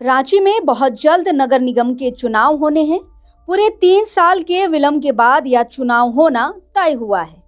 रांची में बहुत जल्द नगर निगम के चुनाव होने हैं। पूरे 3 साल के विलंब के बाद यह चुनाव होना तय हुआ है।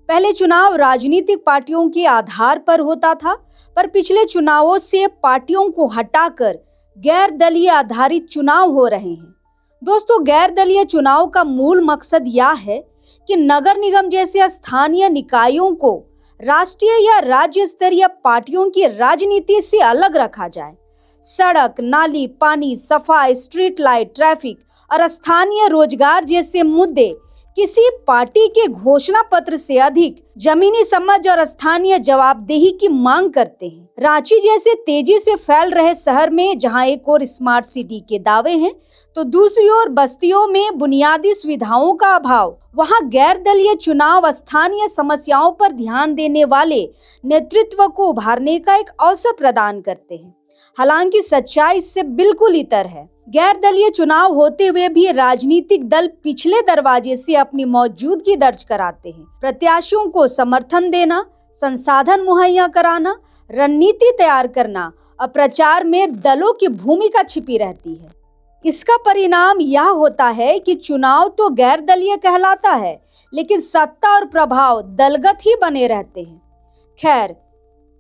पहले चुनाव राजनीतिक पार्टियों के आधार पर होता था, पर पिछले चुनावों से पार्टियों को हटाकर गैर दलीय आधारित चुनाव हो रहे हैं। दोस्तों, गैर दलीय चुनाव का मूल मकसद यह है कि नगर निगम जैसे स्थानीय निकायों को राष्ट्रीय या राज्य स्तरीय पार्टियों की राजनीति से अलग रखा जाए। सड़क, नाली, पानी, सफाई, स्ट्रीट लाइट, ट्रैफिक और स्थानीय रोजगार जैसे मुद्दे किसी पार्टी के घोषणा पत्र से अधिक जमीनी समझ और स्थानीय जवाबदेही की मांग करते हैं। रांची जैसे तेजी से फैल रहे शहर में जहां एक ओर स्मार्ट सिटी के दावे हैं, तो दूसरी ओर बस्तियों में बुनियादी सुविधाओं का अभाव, वहां गैर दलीय चुनाव स्थानीय समस्याओं पर ध्यान देने वाले नेतृत्व को उभारने का एक अवसर प्रदान करते हैं। हालांकि सच्चाई इससे बिल्कुल इतर है। गैर दलीय चुनाव होते हुए भी राजनीतिक दल पिछले दरवाजे से अपनी मौजूदगी दर्ज कराते हैं। प्रत्याशियों को समर्थन देना, संसाधन मुहैया कराना, रणनीति तैयार करना और प्रचार में दलों की भूमिका छिपी रहती है। इसका परिणाम यह होता है कि चुनाव तो गैर दलीय कहलाता है, लेकिन सत्ता और प्रभाव दलगत ही बने रहते हैं। खैर,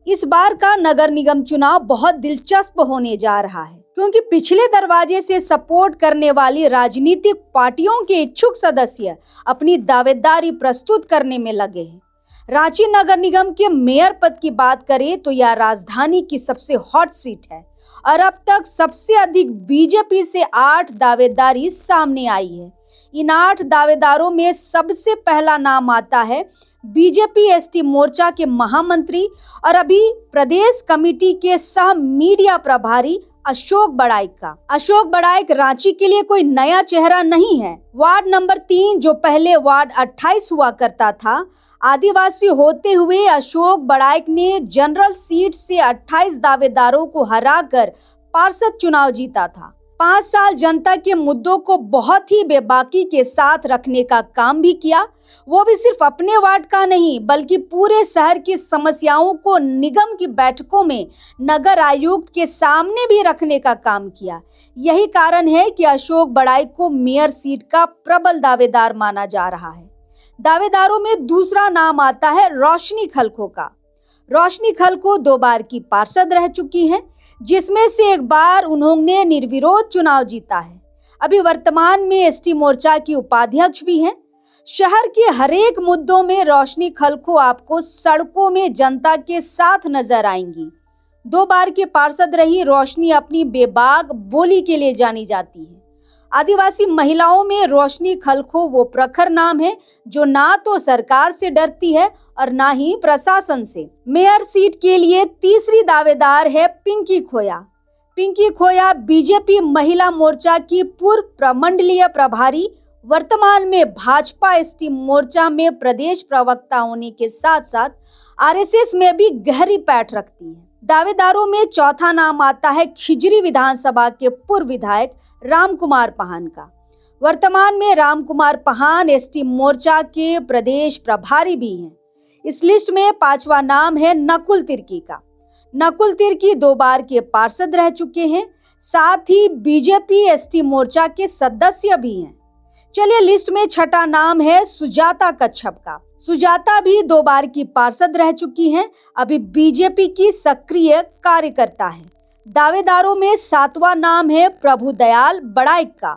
इस बार का नगर निगम चुनाव बहुत दिलचस्प होने जा रहा है, क्योंकि पिछले दरवाजे से सपोर्ट करने वाली राजनीतिक पार्टियों के इच्छुक सदस्य अपनी दावेदारी प्रस्तुत करने में लगे हैं। रांची नगर निगम के मेयर पद की बात करें तो यह राजधानी की सबसे हॉट सीट है और अब तक सबसे अधिक बीजेपी से 8 दावेदारी सामने आई है। इन 8 दावेदारों में सबसे पहला नाम आता है बीजेपी एसटी मोर्चा के महामंत्री और अभी प्रदेश कमेटी के सह मीडिया प्रभारी अशोक बड़ाइक का। अशोक बड़ाइक रांची के लिए कोई नया चेहरा नहीं है। वार्ड नंबर 3, जो पहले वार्ड 28 हुआ करता था, आदिवासी होते हुए अशोक बड़ाइक ने जनरल सीट से 28 दावेदारों को हराकर पार्षद चुनाव जीता था। 5 साल जनता के मुद्दों को बहुत ही बेबाकी के साथ रखने का काम भी किया। वो भी सिर्फ अपने वार्ड का नहीं, बल्कि पूरे शहर की समस्याओं को निगम की बैठकों में नगर आयुक्त के सामने भी रखने का काम किया। यही कारण है कि अशोक बड़ाइक को मेयर सीट का प्रबल दावेदार माना जा रहा है। दावेदारों में दूसरा नाम आता है रोशनी खलखो का। रोशनी खलखो 2 बार की पार्षद रह चुकी हैं, जिसमें से एक बार उन्होंने निर्विरोध चुनाव जीता है। अभी वर्तमान में एसटी मोर्चा की उपाध्यक्ष भी हैं। शहर के हरेक मुद्दों में रोशनी खलखो आपको सड़कों में जनता के साथ नजर आएंगी। 2 बार की पार्षद रही रोशनी अपनी बेबाक बोली के लिए जानी जाती है। आदिवासी महिलाओं में रोशनी खलखो वो प्रखर नाम है जो ना तो सरकार से डरती है और ना ही प्रशासन से। मेयर सीट के लिए तीसरी दावेदार है पिंकी खोया। पिंकी खोया बीजेपी महिला मोर्चा की पूर्व प्रमंडलीय प्रभारी, वर्तमान में भाजपा एसटी मोर्चा में प्रदेश प्रवक्ता होने के साथ साथ आरएसएस में भी गहरी पैठ रखती है। दावेदारों में चौथा नाम आता है खिजरी विधानसभा के पूर्व विधायक राम कुमार पाहन का। वर्तमान में राम कुमार पाहन एसटी मोर्चा के प्रदेश प्रभारी भी हैं। इस लिस्ट में 5वां नाम है नकुल तिर्की का। नकुल तिर्की 2 बार के पार्षद रह चुके हैं, साथ ही बीजेपी एसटी मोर्चा के सदस्य भी हैं। चलिए, लिस्ट में 6ठा नाम है सुजाता कच्छप का। सुजाता भी 2 बार की पार्षद रह चुकी हैं, अभी बीजेपी की सक्रिय कार्यकर्ता है। दावेदारों में 7वां नाम है प्रभुदयाल बड़ाइक का।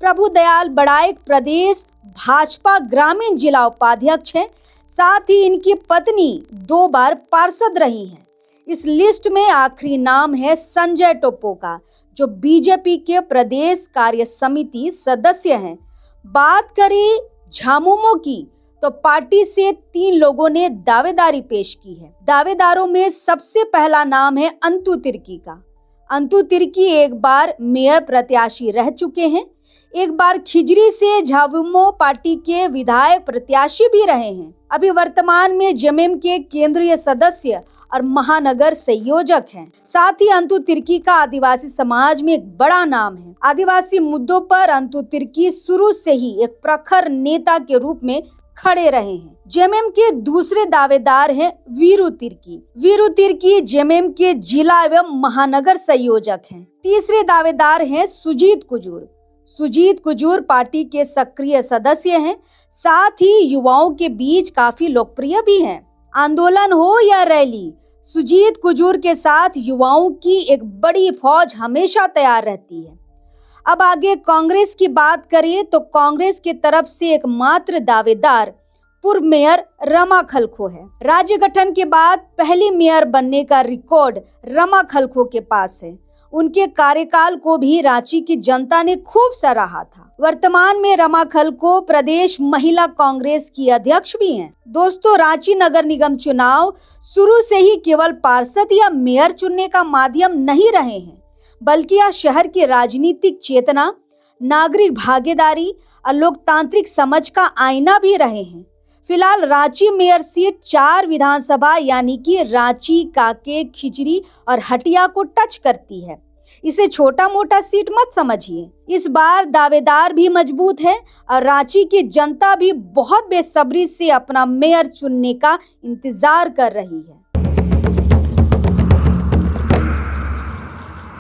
प्रभुदयाल बड़ाइक प्रदेश भाजपा ग्रामीण जिला उपाध्यक्ष हैं, साथ ही इनकी पत्नी 2 बार पार्षद रही हैं। इस लिस्ट में आखिरी नाम है संजय टोप्पो का, जो बीजेपी के प्रदेश कार्य समिति सदस्य हैं। बात करें झामुमो की, तो पार्टी से 3 लोगों ने दावेदारी पेश की है। दावेदारों में सबसे पहला नाम है अंतु तिर्की का। अंतु तिर्की 1 बार मेयर प्रत्याशी रह चुके हैं, 1 बार खिजरी से झामुमो पार्टी के विधायक प्रत्याशी भी रहे हैं। अभी वर्तमान में जेएमएम के केंद्रीय सदस्य और महानगर संयोजक हैं। साथ ही अंतु तिर्की का आदिवासी समाज में एक बड़ा नाम है। आदिवासी मुद्दों पर अंतु तिर्की शुरू से ही एक प्रखर नेता के रूप में खड़े रहे हैं। जेएमएम के दूसरे दावेदार हैं वीरू तिर्की। वीरू तिर्की जेएमएम के जिला एवं महानगर संयोजक हैं। तीसरे दावेदार हैं सुजीत कुजूर। सुजीत कुजूर पार्टी के सक्रिय सदस्य हैं, साथ ही युवाओं के बीच काफी लोकप्रिय भी हैं। आंदोलन हो या रैली, सुजीत कुजूर के साथ युवाओं की एक बड़ी फौज हमेशा तैयार रहती है। अब आगे कांग्रेस की बात करें तो कांग्रेस की तरफ से एकमात्र दावेदार पूर्व मेयर रमा खलखो है। राज्य गठन के बाद पहली मेयर बनने का रिकॉर्ड रमा खलखो के पास है। उनके कार्यकाल को भी रांची की जनता ने खूब सराहा था। वर्तमान में रमा खलखो प्रदेश महिला कांग्रेस की अध्यक्ष भी हैं। दोस्तों, रांची नगर निगम चुनाव शुरू से ही केवल पार्षद या मेयर चुनने का माध्यम नहीं रहे हैं, बल्कि यह शहर की राजनीतिक चेतना, नागरिक भागीदारी और लोकतांत्रिक समझ का आईना भी रहे हैं। फिलहाल रांची मेयर सीट 4 विधानसभा यानी कि रांची, कांके, खिजरी और हटिया को टच करती है। इसे छोटा मोटा सीट मत समझिए। इस बार दावेदार भी मजबूत है और रांची की जनता भी बहुत बेसब्री से अपना मेयर चुनने का इंतजार कर रही है।